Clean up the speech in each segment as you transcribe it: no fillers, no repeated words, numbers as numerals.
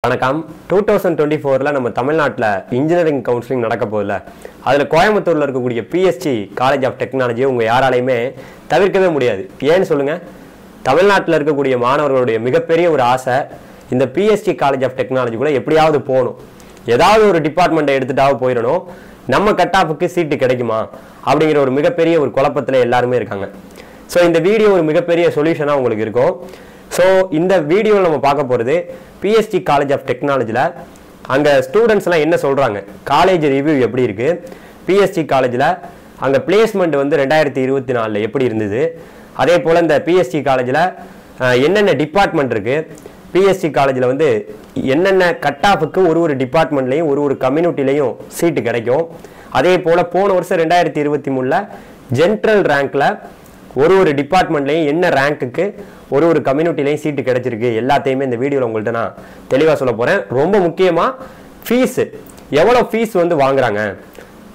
வணக்கம் 2024ல நம்ம தமிழ்நாட்டுல இன்ஜினியரிங் கவுன்சிலிங் நடக்க போகுதுல அதுல கோயம்புத்தூர்ல இருக்கக்கூடிய பிஎஸ்டி காலேஜ் ஆஃப் டெக்னாலஜி உங்க யாராலையுமே தவிர்க்கவே முடியாது. ஏன்னு சொல்லுங்க? தமிழ்நாட்டுல இருக்கக்கூடிய மாணவர்களுடைய மிகப்பெரிய ஒரு ஆசை இந்த பிஎஸ்டி காலேஜ் ஆஃப் டெக்னாலஜி கூட எப்படியாவது போகணும், ஏதாவது ஒரு டிபார்ட்மெண்ட்டை எடுத்துட்டாவது போயிடணும், நம்ம கட் ஆஃபுக்கு சீட்டு கிடைக்குமா அப்படிங்கிற ஒரு மிகப்பெரிய ஒரு குழப்பத்துல எல்லாருமே இருக்காங்க. ஸோ இந்த வீடியோ ஒரு மிகப்பெரிய சொல்யூஷனா உங்களுக்கு இருக்கும். ஸோ இந்த வீடியோவில் நம்ம பார்க்க போகிறது பிஎஸ்டி காலேஜ் ஆஃப் டெக்னாலஜியில் அங்கே ஸ்டூடெண்ட்ஸ்லாம் என்ன சொல்கிறாங்க, காலேஜ் ரிவ்யூ எப்படி இருக்குது, பிஎஸ்டி காலேஜில் அங்கே பிளேஸ்மெண்ட் வந்து 2024 எப்படி இருந்தது, அதே போல் இந்த பிஎஸ்டி காலேஜில் என்னென்ன டிபார்ட்மெண்ட் இருக்குது, பிஎஸ்டி காலேஜில் வந்து என்னென்ன கட் ஆஃபுக்கு ஒரு டிபார்ட்மெண்ட்லேயும் ஒரு கம்யூனிட்டிலையும் சீட்டு கிடைக்கும், அதே போல் போன வருஷம் 2023 ஜென்ரல் ரேங்க்கில் ஒரு டிபார்ட்மெண்ட்லையும் என்ன ரேங்க்குக்கு ஒரு கம்யூனிட்டிலையும் சீட்டு கிடைச்சிருக்கு எல்லாத்தையுமே இந்த வீடியோவில் உங்கள்கிட்ட நான் தெளிவாக சொல்ல போகிறேன். ரொம்ப முக்கியமாக ஃபீஸு எவ்வளோ ஃபீஸ் வந்து வாங்குறாங்க,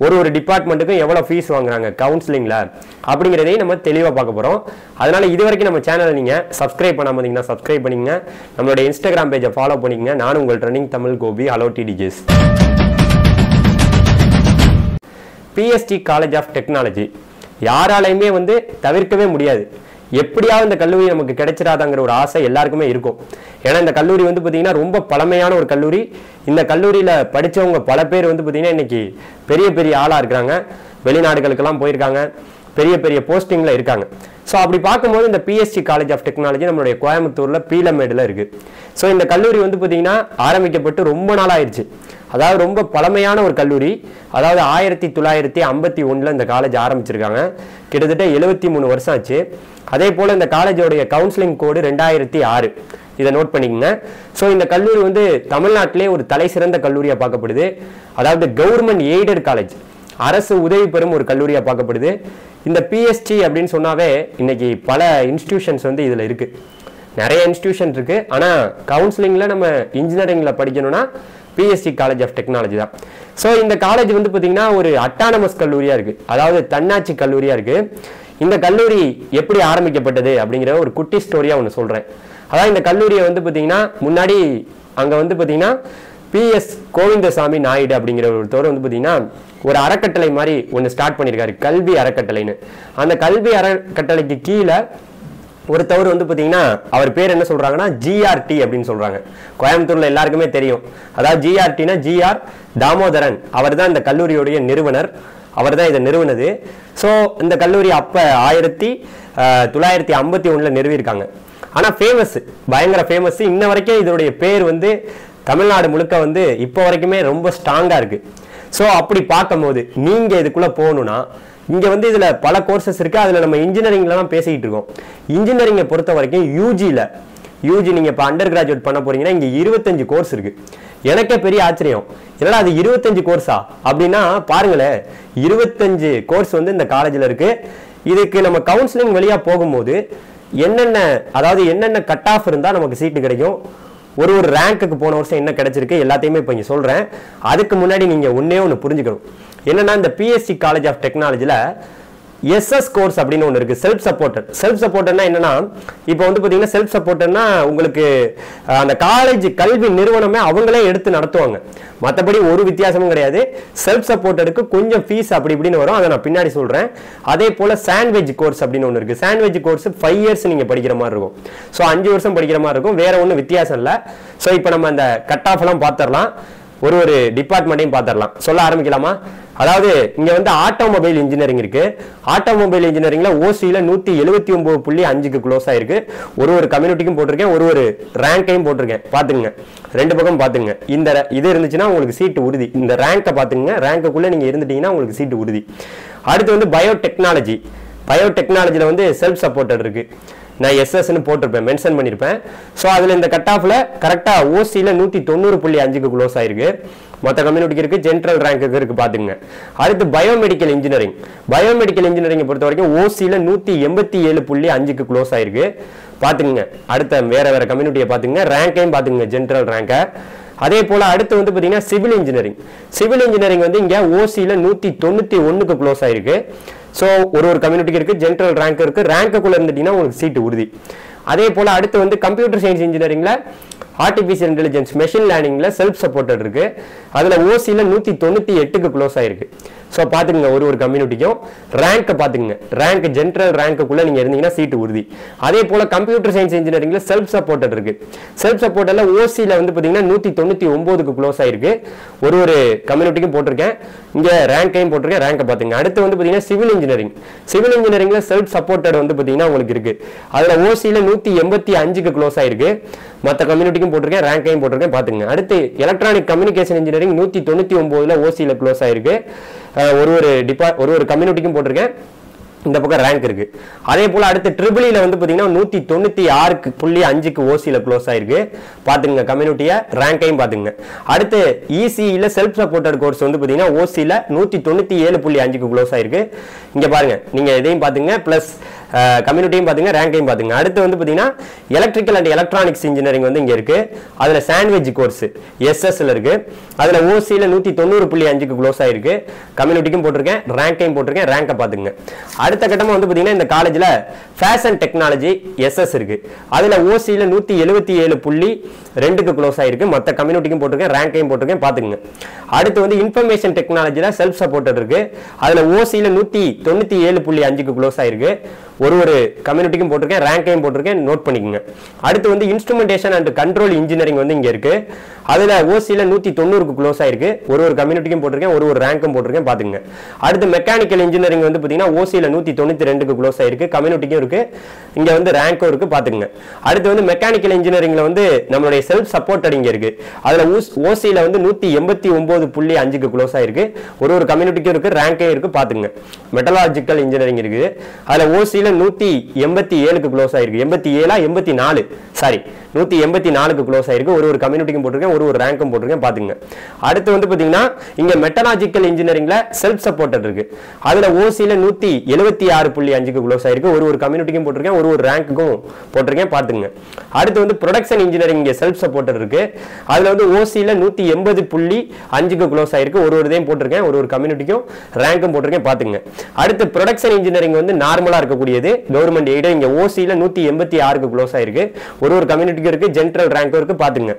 ஒரு டிபார்ட்மெண்ட்டுக்கும் எவ்வளோ ஃபீஸ் வாங்குறாங்க கவுன்சிலிங்கில் அப்படிங்கிறதையும் நம்ம தெளிவாக பார்க்க போகிறோம். அதனால் இது வரைக்கும் நம்ம சேனலை நீங்கள் சப்ஸ்கிரைப் பண்ணாமல் இருந்தீங்கன்னா சப்ஸ்கிரைப் பண்ணிக்கங்க, நம்மளுடைய இன்ஸ்டாகிராம் பேஜை ஃபாலோ பண்ணிக்கங்க. நான் உங்கள் ட்ரெண்டிங் தமிழ் கோபி. ஹலோ டிடிஜிஸ். பிஎஸ்டி காலேஜ் ஆஃப் டெக்னாலஜி யாராலையுமே வந்து தவிர்க்கவே முடியாது. எப்படியாவது இந்த கல்லூரி நமக்கு கிடைச்சிடாதாங்கிற ஒரு ஆசை எல்லாருக்குமே இருக்கும். ஏன்னா இந்த கல்லூரி வந்து பார்த்தீங்கன்னா ரொம்ப பழமையான ஒரு கல்லூரி. இந்த கல்லூரியில் படித்தவங்க பல பேர் வந்து பார்த்தீங்கன்னா இன்னைக்கு பெரிய ஆளாக இருக்கிறாங்க, வெளிநாடுகளுக்கெல்லாம் போயிருக்காங்க, பெரிய போஸ்டிங்கில் இருக்காங்க. ஸோ அப்படி பார்க்கும்போது இந்த பிஎஸ்டி காலேஜ் ஆஃப் டெக்னாலஜி நம்மளுடைய கோயம்புத்தூரில் பீலமேடில் இருக்குது. ஸோ இந்த கல்லூரி வந்து பார்த்தீங்கன்னா ஆரம்பிக்கப்பட்டு ரொம்ப நாள் ஆயிடுச்சு. அதாவது ரொம்ப பழமையான ஒரு கல்லூரி. அதாவது 1951 இந்த காலேஜ் ஆரம்பிச்சிருக்காங்க. கிட்டத்தட்ட 73 வருஷம் ஆச்சு. அதே போல் இந்த காலேஜோடைய கவுன்சிலிங் கோடு 2006. இதை நோட் பண்ணிக்கோங்க. ஸோ இந்த கல்லூரி வந்து தமிழ்நாட்டிலே ஒரு தலை சிறந்த கல்லூரியாக பார்க்கப்படுது. அதாவது கவர்மெண்ட் எய்டட் காலேஜ், அரசு உதவி பெறும் ஒரு கல்லூரியாக பார்க்கப்படுது. இந்த பிஎஸ்டி அப்படின்னு சொன்னாவே இன்னைக்கு பல இன்ஸ்டிடியூஷன்ஸ் வந்து இதில் இருக்குது, நிறைய இன்ஸ்டிடியூஷன் இருக்குது. ஆனால் கவுன்சிலிங்கில் நம்ம இன்ஜினியரிங்கில் படிக்கணும்னா பிஎஸ்டி காலேஜ் ஆஃப் டெக்னாலஜி தான். ஸோ இந்த காலேஜ் வந்து பார்த்தீங்கன்னா ஒரு அட்டானமஸ் கல்லூரியாக இருக்குது, அதாவது தன்னாட்சி கல்லூரியாக இருக்குது. இந்த கல்லூரி எப்படி ஆரம்பிக்கப்பட்டது அப்படிங்கிற ஒரு குட்டி ஸ்டோரியாக ஒன்று சொல்கிறேன். அதாவது இந்த கல்லூரியை வந்து பார்த்தீங்கன்னா முன்னாடி அங்கே வந்து பார்த்தீங்கன்னா பிஎஸ் கோவிந்தசாமி நாயுடு அப்படிங்கிற ஒருத்தவர் வந்து பார்த்தீங்கன்னா ஒரு அறக்கட்டளை மாதிரி ஒன்று ஸ்டார்ட் பண்ணியிருக்காரு, கல்வி அறக்கட்டளைன்னு. அந்த கல்வி அறக்கட்டளைக்கு கீழே ஒருத்தவர் வந்து பார்த்தீங்கன்னா அவர் பேர் என்ன சொல்றாங்கன்னா ஜிஆர்டி அப்படின்னு சொல்றாங்க. கோயம்புத்தூர்ல எல்லாருக்குமே தெரியும். அதாவது ஜிஆர்டினா ஜிஆர் தாமோதரன், அவர் தான் இந்த கல்லூரியுடைய நிறுவனர், அவர் தான் இதை நிறுவனது. ஸோ இந்த கல்லூரி அப்போ 1951 நிறுவியிருக்காங்க. ஆனால் ஃபேமஸ், பயங்கர ஃபேமஸ். இன்ன வரைக்கும் இதனுடைய பேர் வந்து தமிழ்நாடு முழுக்க வந்து இப்போ வரைக்குமே ரொம்ப ஸ்ட்ராங்காக இருக்கு. ஸோ அப்படி பார்க்கும்போது நீங்கள் இதுக்குள்ளே போகணுன்னா இங்கே வந்து இதில் பல கோர்சஸ் இருக்குது. அதில் நம்ம இன்ஜினியரிங்கில் தான் பேசிக்கிட்டு இருக்கோம். இன்ஜினியரிங்கை பொறுத்த வரைக்கும் யூஜி நீங்கள் இப்போ அண்டர் கிராஜுவேட் பண்ண போறீங்கன்னா இங்கே 25 கோர்ஸ் இருக்குது. எனக்கே பெரிய ஆச்சரியம், என்னடா அது 25 கோர்ஸா அப்படின்னா பாருங்களேன், 25 கோர்ஸ் வந்து இந்த காலேஜில் இருக்குது. இதுக்கு நம்ம கவுன்சிலிங் வழியாக போகும்போது என்னென்ன கட் ஆஃப் இருந்தால் நமக்கு சீட்டு கிடைக்கும், ஒரு ரேங்க்குக்கு போன வருஷம் என்ன கிடைச்சிருக்கு எல்லாத்தையுமே இப்போ இங்கே சொல்கிறேன். அதுக்கு முன்னாடி நீங்கள் ஒன்று புரிஞ்சுக்கணும். என்னன்னா இந்த பிஎஸ்சி காலேஜ் ஆஃப் டெக்னாலஜியில் எஸ்எஸ் கோர்ஸ் அப்படின்னு ஒன்று இருக்குது, செல்ஃப் சப்போர்ட்டர்னா என்னன்னா, இப்போ வந்து பார்த்தீங்கன்னா செல்ஃப் சப்போர்ட்டர்னா உங்களுக்கு அந்த காலேஜ் கல்வி நிறுவனமே அவங்களே எடுத்து நடத்துவாங்க, மற்றபடி ஒரு வித்தியாசமும் கிடையாது. செல்ஃப் சப்போர்ட்டருக்கு கொஞ்சம் ஃபீஸ் அப்படி இப்படின்னு வரும், அதை நான் பின்னாடி சொல்கிறேன். அதே போல் சாண்ட்விச் கோர்ஸ் அப்படின்னு ஒன்று இருக்குது. சாண்ட்விச் கோர்ஸ் 5 இயர்ஸ் நீங்கள் படிக்கிற மாதிரி இருக்கும். ஸோ 5 வருஷம் படிக்கிற மாதிரி இருக்கும், வேற ஒன்றும் வித்தியாசம் இல்லை. ஸோ இப்போ நம்ம அந்த கட் ஆஃப் எல்லாம் பார்த்துடலாம், ஒரு டிபார்ட்மெண்ட்டையும் பார்த்துடலாம். சொல்ல ஆரம்பிக்கலாமா? அதாவது இங்க வந்து ஆட்டோமொபைல் இன்ஜினியரிங் இருக்கு. ஆட்டோமொபைல் இன்ஜினியரிங்ல ஓசியில 179.5க்கு க்ளோஸ் ஆயிருக்கு. ஒரு கம்யூனிட்டிக்கும் போட்டிருக்கேன், ஒரு ரேங்கையும் போட்டிருக்கேன். பாத்துங்க, ரெண்டு பக்கம் பாத்துங்க. இந்த இது இருந்துச்சுன்னா உங்களுக்கு சீட்டு உறுதி. இந்த ரேங்கை பாத்துங்க, ரேங்குக்குள்ள நீங்க இருந்துட்டீங்கன்னா உங்களுக்கு சீட்டு உறுதி. அடுத்து வந்து பயோடெக்னாலஜில வந்து செல்ஃப் சப்போர்ட்டட் இருக்கு. நான் எஸ்எஸ்ன்னு போட்டிருப்பேன், மென்ஷன் பண்ணியிருப்பேன். ஸோ அதில் இந்த கட் ஆஃபில் கரெக்டாக ஓசியில் 190.5க்கு க்ளோஸ் ஆயிருக்கு. மொத்த கம்யூனிட்டிக்கு இருக்குது, ஜென்ரல் ரேங்க்குக்கு இருக்குது பார்த்துங்க. அடுத்து பயோமெடிக்கல் இன்ஜினியரிங்கை பொறுத்த வரைக்கும் ஓசியில் 187.5க்கு க்ளோஸ் ஆயிருக்கு பார்த்துங்க. அடுத்த வேற கம்யூனிட்டியை பார்த்துங்க, ரேங்கையும் பார்த்துங்க, ஜென்ரல் ரேங்கை. அதே போல் அடுத்து வந்து பார்த்தீங்கன்னா சிவில் இன்ஜினியரிங் வந்து இங்கே ஓசியில் 191க்கு க்ளோஸ் ஆயிருக்கு. ஸோ ஒரு கம்யூனிட்டிக்கு இருக்குது, ஜென்ரல் ரேங்க் இருக்குது, ரேங்க்குள்ளே இருந்துட்டீங்கன்னா உங்களுக்கு சீட்டு உறுதி. அதே போல் அடுத்து வந்து கம்ப்யூட்டர் சயின்ஸ் இன்ஜினியரிங்கில் ஆர்டிஃபிஷியல் இன்டெலிஜென்ஸ் மெஷின் லேர்னிங்ல செல்ஃப் சப்போர்ட்டட் இருக்கு. அதுல ஓசில 198க்கு க்ளோஸ் ஆயிருக்கு. ஸோ பார்த்துக்குங்க ஒரு கம்யூனிட்டிக்கும் ரேங்கை பார்த்துக்குங்க. ரேங்க் ஜென்ரல் ரேங்க்குள்ள நீங்க இருந்தீங்கன்னா சீட்டு உறுதி. அதே போல கம்ப்யூட்டர் சயின்ஸ் இன்ஜினியரிங்ல செல்ஃப் சப்போர்ட்டட் இருக்கு. செல்ஃப் சப்போர்ட்டட்ல ஓசில வந்து பாத்தீங்கன்னா 199க்கு க்ளோஸ் ஆயிருக்கு. ஒரு கம்யூனிட்டிக்கும் போட்டிருக்கேன். இங்க ரேங்கையும் போட்டிருக்கேன். ரேங்கை பார்த்துங்க. அடுத்து வந்து பாத்தீங்கன்னா சிவில் இன்ஜினியரிங். சிவில் இன்ஜினியரிங்ல செல்ஃப் சப்போர்ட்டட் வந்து பாத்தீங்கன்னா உங்களுக்கு இருக்கு. அதுல ஓசில 185க்கு க்ளோஸ் ஆயிருக்கு. மற்ற கம்யூனிட்டிக்கும் போட்டிருக்கேன். ரேங்கையும் போட்டிருக்கேன். பார்த்துங்க. அடுத்து எலக்ட்ரானிக் கம்யூனிகேஷன் இன்ஜினியரிங் 199ல ஓசில க்ளோஸ் ஆயிருக்கு. ஒரு கம்யூனிட்டிக்கும் போட்டிருக்கேன். இந்த பக்கம் ரேங்க் இருக்கு. அதே போல அடுத்து ட்ரிபிள்ல வந்து பாத்தீங்கன்னா 196.5க்கு ஓசில க்ளோஸ் ஆயிருக்கு. பாத்துங்க கம்யூனிட்டிய ரேங்கையும் பாத்துங்க. அடுத்து இசிஇல செல்ஃப் சப்போர்ட்டட் கோர்ஸ் வந்து பாத்தீங்கன்னா ஓசில 197.5க்கு க்ளோஸ் ஆயிருக்கு. இங்க பாருங்க நீங்க இதையும் பாத்துங்க பிளஸ் கம்யூனிட்டியும் பாத்துங்க ரேங்கையும் பாத்துங்க. அடுத்து வந்து பாத்தீங்கன்னா எலக்ட்ரிக்கல் அண்ட் எலக்ட்ரானிக்ஸ் இன்ஜினியரிங் வந்து இங்க இருக்கு. அதுல சாண்ட்விச் கோர்ஸ் எஸ்எஸ்ல இருக்கு. அதுல ஓசில 190.5க்கு க்ளோஸ் ஆயிருக்கு. கம்யூனிட்டிக்கும் போட்டிருக்கேன். ரேங்கையும் போட்டிருக்கேன். ரேங்கை பாத்துங்க. அடுத்த கட்டமா வந்து பாத்தீங்கன்னா இந்த காலேஜ்ல ஃபேஷன் டெக்னாலஜி எஸ்எஸ் இருக்கு. அதுல ஓசில 177.2க்கு க்ளோஸ் ஆயிருக்கு. மற்ற கம்யூனிட்டிக்கும் போட்டிருக்கேன். ரேங்கையும் போட்டிருக்கேன். பாத்துங்க. அடுத்து வந்து இன்ஃபர்மேஷன் டெக்னாலஜில செல்ஃப் சப்போர்ட்டட் இருக்கு. அதுல ஓசில 197.5க்கு க்ளோஸ் ஆயிருக்கு. ஒரு கம்யூனிட்டிக்கும் போட்டிருக்கேன். ரேங்கையும் போட்டிருக்கேன். நோட் பண்ணிக்கோங்க. அடுத்து வந்து இன்ஸ்ட்ருமெண்டேஷன் அண்ட் கண்ட்ரோல் இன்ஜினியரிங் வந்து இங்க இருக்கு. அதுல ஓசில 190க்கு க்ளோஸ் ஆயிருக்கு. ஒரு கம்யூனிட்டிக்கும் போட்டிருக்கேன். ஒரு ரேங்கும் போட்டிருக்கேன். பாத்துங்க. அடுத்து மெக்கானிக்கல் இன்ஜினியரிங் வந்து பாத்தீங்கன்னா ஓசில 192க்கு க்ளோஸ் ஆயிருக்கு. கம்யூனிட்டிக்கும் இருக்கு. இங்க வந்து ரேங்கும் இருக்கு. பாத்துங்க. அடுத்து வந்து மெக்கானிக்கல் இன்ஜினியரிங்ல வந்து நம்மளுடைய செல்ஃப் சப்போர்ட்டட் இங்க இருக்கு. அதுல ஓசில வந்து 189.5க்கு க்ளோஸ் ஆயிருக்கு. ஒரு கம்யூனிட்டிக்கும் இருக்கு. ரேங்கும் இருக்கு. பாத்துங்க. மெட்டலாஜிக்கல் இன்ஜினியரிங் இருக்கு. அதுல ஓசில 187க்கு க்ளோஸ் ஆயிருக்கு. 84 சாரி 184க்கு க்ளோஸ் ஆயிருக்கு. ஒரு கம்யூனிட்டிக்கும் போட்டிருக்கேன். ஒரு ரேங்கும் போட்டிருக்கேன். பாத்துங்க. அடுத்து வந்து பாத்தீங்கன்னா இங்க மெட்டலாஜிக்கல் இன்ஜினியரிங்ல செல்ஃப் சப்போர்ட்டட் இருக்கு. அதுல ஓசில 176.5க்கு க்ளோஸ் ஆயிருக்கு. ஒரு கம்யூனிட்டிக்கும் போட்டிருக்கேன். ஒரு ரேங்க்குக்கும் போட்டிருக்கேன். பாத்துங்க. அடுத்து வந்து ப்ரொடக்ஷன் இன்ஜினியரிங் இங்க செல்ஃப் சப்போர்ட்டட் இருக்கு. அதுல வந்து ஓசில 180.5க்கு க்ளோஸ் ஆயிருக்கு. ஒரு இதையும் போட்டிருக்கேன். ஒரு கம்யூனிட்டிக்கும் ரேங்கும் போட்டிருக்கேன். பாத்துங்க. அடுத்து ப்ரொடக்ஷன் இன்ஜினியரிங் வந்து நார்மலா இருக்கக்கூடியது கவர்மெண்ட் எய்ட். இங்க ஓசில 186க்கு க்ளோஸ் ஆயிருக்கு. ஒரு கம்யூனிட்டிக்கு இருக்கு. ஜெனரல் ரேங்க் இருக்கு. பாத்துங்க.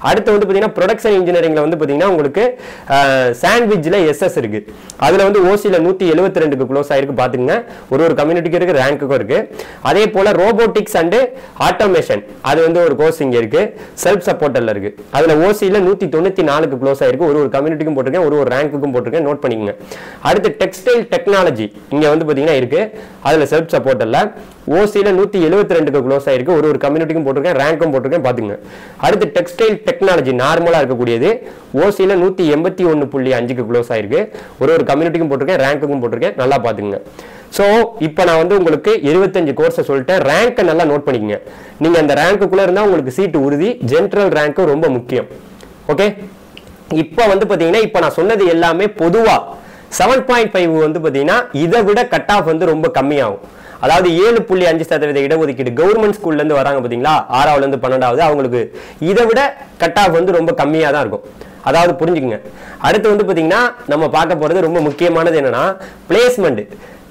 அடுத்து வந்து பாத்தீங்கன்னா ப்ரொடக்ஷன் இன்ஜினியரிங்ல வந்து பாத்தீங்கன்னா உங்களுக்கு சாண்ட்விச்ல எஸ்எஸ் இருக்கு. அதுல வந்து ஓசில 172க்கு க்ளோஸ் ஆயிருக்கு. பாத்துங்க. ஒரு கம்யூனிட்டிக்கு இருக்கு. ரேங்க்குக்கும் இருக்கு. அதே போல ரோபோட்டிக்ஸ் அண்ட் ஆட்டோமேஷன் அது வந்து ஒரு கோர்ஸ் இங்க இருக்கு. செல்ஃப் சப்போர்ட்டட்ல இருக்கு. அதுல ஓசில 194க்கு க்ளோஸ் ஆயிருக்கு. ஒரு கம்யூனிட்டிக்கும் போட்டிருக்கேன். ஒரு ரேங்க்குக்கும் போட்டிருக்கேன். நோட் பண்ணிக்கங்க. அடுத்து டெக்ஸ்டைல் டெக்னாலஜி இங்க வந்து பாத்தீங்கன்னா இருக்கு. அதுல செல்ஃப் சப்போர்ட்டட்ல ஓசில 172க்கு க்ளோஸ் ஆயிருக்கு. ஒரு கம்யூனிட்டிக்கும் போட்டிருக்கேன். ரேங்க்கும் போட்டிருக்கேன். பாத்துங்க. அடுத்து டெக்ஸ்டைல் டெக்னாலஜி நார்மலா இருக்கக்கூடியது ஓசில 181.5க்கு க்ளோஸ் ஆயிருக்கு. ஒரு கம்யூனிட்டிக்கும் போட்டிருக்கேன். ரேங்க்குக்கும் போட்டிருக்கேன். நல்லா பாத்துங்க. சோ இப்போ நான் வந்து உங்களுக்கு 25 கோர்ஸ் சொல்லிட்டேன். ரேங்கை நல்லா நோட் பண்ணிக்கங்க. நீங்க அந்த ரேங்க்குள்ள இருந்தா உங்களுக்கு சீட்டு உறுதி. ஜெனரல் ரேங்க் ரொம்ப முக்கியம். ஓகே. இப்போ வந்து பாத்தீங்கன்னா இப்போ நான் சொன்னது எல்லாமே பொதுவா 7.5 வந்து பாத்தீங்கன்னா இதை விட கட் ஆஃப் வந்து ரொம்ப கம்மியாகும். அதாவது 7.5% இடஒதுக்கீடு கவர்மெண்ட் ஸ்கூல்ல இருந்து வராங்க பாத்தீங்களா, 6வது இருந்து 12வது, அவங்களுக்கு இதை விட கட் ஆஃப் வந்து ரொம்ப கம்மியா தான் இருக்கும். அதாவது புரிஞ்சுக்குங்க. அடுத்து வந்து பாத்தீங்கன்னா நம்ம பார்க்க போறது ரொம்ப முக்கியமானது என்னன்னா பிளேஸ்மெண்ட்.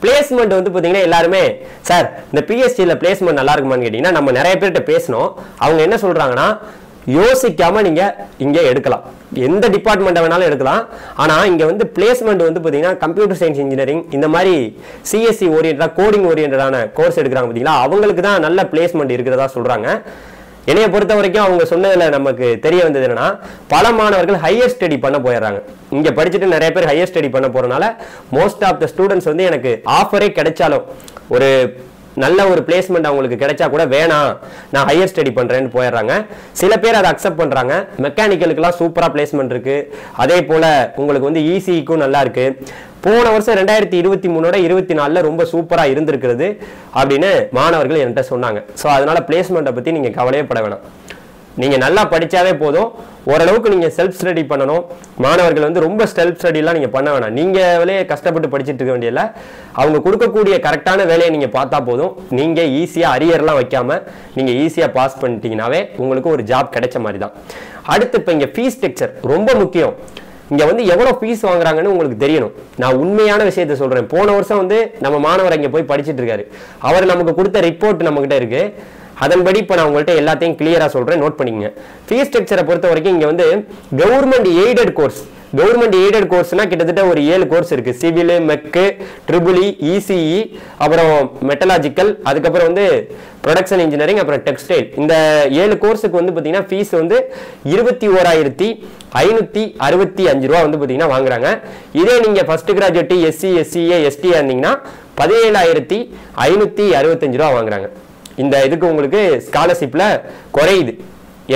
பிளேஸ்மெண்ட் வந்து பாத்தீங்கன்னா எல்லாருமே சார் இந்த பிஎஸ்டில பிளேஸ்மெண்ட் நல்லா இருக்குமான்னு கேட்டீங்கன்னா நம்ம நிறைய பேர்கிட்ட பேசணும். அவங்க என்ன சொல்றாங்கன்னா யோசிக்காம நீங்க இங்க எடுக்கலாம். எந்த டிபார்ட்மெண்ட் வேணாலும் எடுக்கலாம். ஆனா இங்க வந்து பிளேஸ்மெண்ட் வந்து பாத்தீங்கன்னா கம்ப்யூட்டர் சயின்ஸ் இன்ஜினியரிங் இந்த மாதிரி சிஎஸ்சி ஓரியன்டா கோடிங் ஓரியன்டான கோர்ஸ் எடுக்கிறாங்க பாத்தீங்களா, அவங்களுக்கு தான் நல்ல பிளேஸ்மெண்ட் இருக்கிறதா சொல்றாங்க. என்னைய பொறுத்த வரைக்கும் அவங்க சொன்னதுல நமக்கு தெரிய வந்தது என்னன்னா பல மாணவர்கள் ஹையர் ஸ்டடி பண்ண போயிடுறாங்க. இங்க படிச்சுட்டு நிறைய பேர் ஹையர் ஸ்டடி பண்ண போறதுனால மோஸ்ட் ஆஃப் த ஸ்டூடெண்ட்ஸ் வந்து எனக்கு ஆஃபரே கிடைச்சாலும் ஒரு நல்ல ஒரு பிளேஸ்மெண்ட் அவங்களுக்கு கிடைச்சா கூட வேணாம் நான் ஹையர் ஸ்டடி பண்றேன்னு போயிடுறாங்க. சில பேர் அதை அக்செப்ட் பண்றாங்க. மெக்கானிக்கலுக்குலாம் சூப்பரா பிளேஸ்மெண்ட் இருக்கு. அதே போல உங்களுக்கு வந்து இசிக்கும் நல்லா இருக்கு. போன வருஷம் 2023ஓட 24ல ரொம்ப சூப்பரா இருந்திருக்கிறது அப்படின்னு மாணவர்கள் என்கிட்ட சொன்னாங்க. ஸோ அதனால பிளேஸ்மெண்ட்டை பத்தி நீங்க கவலையே பட வேணாம். நீங்க நல்லா படிச்சாவே போதும். ஓரளவுக்கு நீங்க செல்ஃப் ஸ்டடி பண்ணணும். மாணவர்கள் வந்து ரொம்ப செல்ஃப் ஸ்டடிலாம் நீங்க பண்ண வேணாம். நீங்களே கஷ்டப்பட்டு படிச்சுட்டு இருக்க வேண்டியதில்லை. அவங்க கொடுக்கக்கூடிய கரெக்டான வேலையை நீங்க பார்த்தா போதும். நீங்க ஈஸியா அரியர்லாம் வைக்காம நீங்க ஈஸியா பாஸ் பண்ணிட்டீங்கன்னாவே உங்களுக்கு ஒரு ஜாப் கிடைச்ச மாதிரி தான். அடுத்து இப்போ இங்க ஃபீஸ் ஸ்ட்ரக்சர் ரொம்ப முக்கியம். இங்க வந்து எவ்வளவு ஃபீஸ் வாங்குறாங்கன்னு உங்களுக்கு தெரியணும். நான் உண்மையான விஷயத்த சொல்றேன். போன வருஷம் வந்து நம்ம மாணவர் இங்க போய் படிச்சுட்டு இருக்காரு. அவர் நமக்கு கொடுத்த ரிப்போர்ட் நம்ம கிட்ட இருக்கு. அதன்படி இப்போ நான் உங்கள்கிட்ட எல்லாத்தையும் கிளியராக சொல்கிறேன், நோட் பண்ணிக்கங்க. ஃபீஸ் ஸ்ட்ரக்சரை பொறுத்த வரைக்கும் இங்கே வந்து government aided course, government aided கோர்ஸ்னா கிட்டத்தட்ட ஒரு 7 கோர்ஸ் இருக்கு. Civil, mech, triple E, ECE, அப்புறம் மெட்டலாஜிக்கல், அதுக்கப்புறம் வந்து ப்ரொடக்ஷன் இன்ஜினியரிங், அப்புறம் டெக்ஸ்டைல். இந்த 7 கோர்ஸுக்கு வந்து பார்த்தீங்கன்னா ஃபீஸ் வந்து 21,565 ரூபா வந்து பார்த்தீங்கன்னா வாங்குறாங்க. இதே நீங்க first graduate SC, SCA, ST இருந்தீங்கன்னா 17,565 ரூபா வாங்குறாங்க. இந்த இதுக்கு உங்களுக்கு ஸ்காலர்ஷிப்ல குறையுது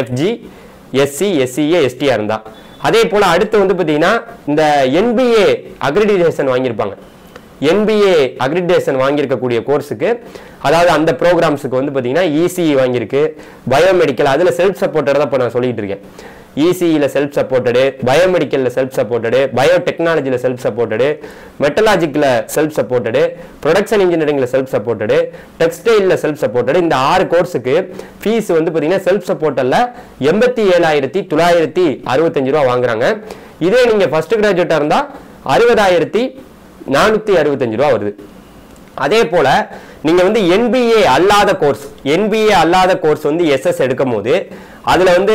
எஃப்ஜி, எஸ்சி, எஸ்சிஏ, எஸ்டிஆர் இருந்தா. அதே போல அடுத்து வந்து பார்த்தீங்கன்னா இந்த என்பிஏ அக்ரிடிடேஷன் வாங்கியிருப்பாங்க. என்பிஏ அக்ரிடிடேஷன் வாங்கியிருக்கக்கூடிய கோர்ஸுக்கு, அதாவது அந்த ப்ரோக்ராம்ஸுக்கு வந்து பார்த்தீங்கன்னா இசிஇ வாங்கியிருக்கு, பயோமெடிக்கல், அதில் செல்ஃப் சப்போர்ட்டட் தான் இப்போ நான் சொல்லிட்டு இருக்கேன். இசிஇல செல்ஃப் சப்போர்ட்டடு, பயோமெடிக்கல்ல செல்ஃப் சப்போர்ட்டடு, பயோடெக்னாலஜியில் செல்ஃப் சப்போர்ட்டடு, மெட்டலாஜிக்கில் செல்ஃப் சப்போர்ட்டடு, ப்ரொடக்ஷன் இன்ஜினியரிங்ல செல்ஃப் சப்போர்ட்டடு, டெக்ஸ்டைலில் செல்ஃப் சப்போர்ட்டடு. இந்த 6 கோர்ஸுக்கு ஃபீஸ் வந்து பார்த்தீங்கன்னா செல்ஃப் சப்போர்ட்டில் 87,965 ரூபா வாங்குறாங்க. இதே நீங்க ஃபர்ஸ்ட் கிராஜுவேட்டா இருந்தா 60,465 ரூபா வருது. அதே போல நீங்க வந்து என்பிஏ அல்லாத கோர்ஸ் வந்து எஸ்எஸ் எடுக்கும் போது அதுல வந்து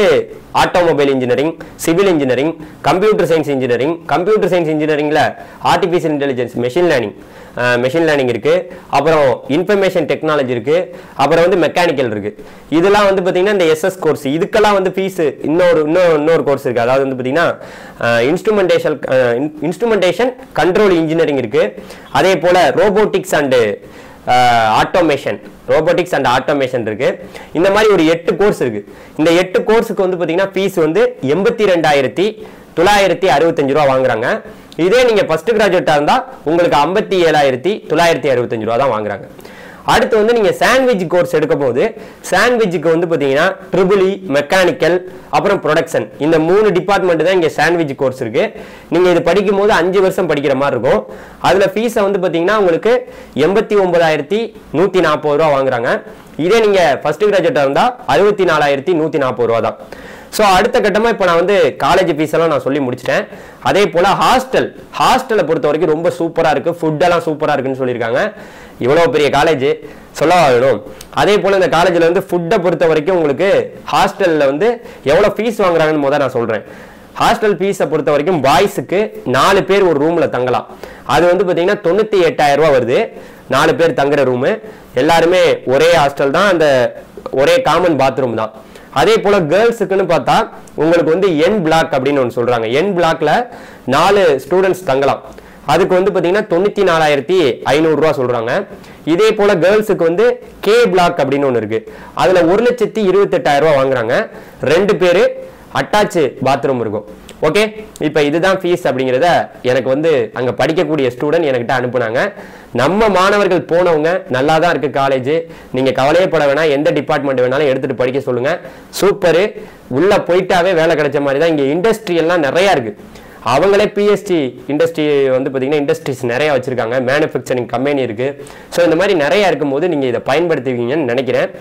automobile engineering, civil engineering, computer science இன்ஜினியரிங்ல ஆர்டிஃபிஷியல் இன்டெலிஜென்ஸ், மெஷின் லேர்னிங் இருக்கு, அப்புறம் இன்ஃபர்மேஷன் டெக்னாலஜி இருக்கு, அப்புறம் வந்து மெக்கானிக்கல் இருக்கு. இதெல்லாம் வந்து பாத்தீங்கன்னா இந்த எஸ்எஸ் கோர்ஸ். இதுக்கெல்லாம் வந்து ஃபீஸ் இன்னொரு கோர்ஸ் இருக்கு. அதாவது வந்து பாத்தீங்கன்னா இன்ஸ்ட்ருமெண்டேஷன் கண்ட்ரோல் இன்ஜினியரிங் இருக்கு. அதே போல ரோபோட்டிக்ஸ் அண்ட் ஆட்டோமேஷன் இருக்கு. இந்த மாதிரி ஒரு 8 கோர்ஸ் இருக்கு. இந்த 8 கோர்ஸுக்கு வந்து பாத்தீங்கன்னா ஃபீஸ் வந்து 82,965 ரூபா வாங்குறாங்க. இதே நீங்க ஃபர்ஸ்ட் கிராஜுவேட்டா இருந்தா உங்களுக்கு 57,965 ரூபா தான் வாங்குறாங்க. அடுத்து வந்து நீங்க சாண்ட்விச் கோர்ஸ் எடுக்கும் போது சாண்ட்விச்சுக்கு வந்து பாத்தீங்கன்னா ட்ரிபிள் இ, மெக்கானிக்கல், அப்புறம் ப்ரொடக்ஷன், இந்த 3 டிபார்ட்மெண்ட் தான் இங்க சாண்ட்விச் கோர்ஸ் இருக்கு. நீங்க இது படிக்கும் போது 5 வருஷம் படிக்கிற மாதிரி இருக்கும். அதுல ஃபீஸை வந்து பாத்தீங்கன்னா உங்களுக்கு 89,140 ரூபா வாங்குறாங்க. இதே நீங்க ஃபர்ஸ்ட் கிராஜுவேட்டா இருந்தா 64,140 ரூபா தான். ஸோ அடுத்த கட்டமாக இப்போ நான் வந்து காலேஜ் ஃபீஸ் எல்லாம் நான் சொல்லி முடிச்சிட்டேன். அதே போல் ஹாஸ்டலை பொறுத்த வரைக்கும் ரொம்ப சூப்பராக இருக்குது, ஃபுட்டெல்லாம் சூப்பராக இருக்குன்னு சொல்லியிருக்காங்க. இவ்வளோ பெரிய காலேஜ் சொல்லவா வேணும். அதே போல் இந்த காலேஜில் வந்து ஃபுட்டை பொறுத்த வரைக்கும் உங்களுக்கு ஹாஸ்டலில் வந்து எவ்வளோ ஃபீஸ் வாங்குறாங்கன்னு முதல் நான் சொல்கிறேன். ஹாஸ்டல் ஃபீஸை பொறுத்த வரைக்கும் பாய்ஸுக்கு 4 பேர் ஒரு ரூமில் தங்கலாம். அது வந்து பார்த்தீங்கன்னா 98,000 ரூபா வருது. 4 பேர் தங்குற ரூமு. எல்லாருமே ஒரே ஹாஸ்டல் தான், அந்த ஒரே காமன் பாத்ரூம் தான். அதே போல கேர்ள்ஸுக்குன்னு பார்த்தா உங்களுக்கு வந்து என் பிளாக் அப்படின்னு ஒன்று சொல்றாங்க. என் பிளாக்ல 4 ஸ்டூடெண்ட்ஸ் தங்கலாம். அதுக்கு வந்து பார்த்தீங்கன்னா 94,500 ரூபா சொல்றாங்க. இதே போல கேர்ள்ஸுக்கு வந்து கே பிளாக் அப்படின்னு ஒன்று இருக்கு. அதுல 1,28,000 ரூபா வாங்குறாங்க. 2 பேரு அட்டாச் பாத்ரூம் இருக்கும். ஓகே, இப்போ இதுதான் ஃபீஸ் அப்படிங்கிறத எனக்கு வந்து அங்கே படிக்கக்கூடிய ஸ்டூடெண்ட் என்கிட்ட அனுப்புனாங்க. நம்ம மாணவர்கள் போனவங்க நல்லா தான் இருக்கு காலேஜ், நீங்கள் கவலையே பட வேணாம், எந்த டிபார்ட்மெண்ட் வேணாலும் எடுத்துகிட்டு படிக்க சொல்லுங்கள். சூப்பரு, உள்ளே போயிட்டாவே வேலை கிடைச்ச மாதிரி தான். இங்கே இண்டஸ்ட்ரி எல்லாம் நிறையா இருக்குது. அவங்களே பிஎஸ்டி இண்டஸ்ட்ரி வந்து பார்த்தீங்கன்னா இண்டஸ்ட்ரீஸ் நிறையா வச்சுருக்காங்க, மேனுஃபேக்சரிங் கம்பெனி இருக்குது. ஸோ இந்த மாதிரி நிறையா இருக்கும்போது நீங்கள் இதை பயன்படுத்துவீங்கன்னு நினைக்கிறேன்.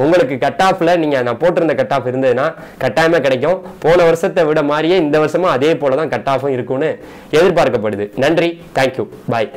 உங்களுக்கு கட் ஆஃப்ல நீங்க நான் போட்டிருந்த கட் ஆஃப் இருந்ததுன்னா கட்டாயமா கிடைக்கும். போன வருஷத்தை விட மாதிரியே இந்த வருஷமும் அதே போல தான் கட் ஆஃபும் இருக்கும்னு எதிர்பார்க்கப்படுது. நன்றி, தேங்க்யூ, பாய்.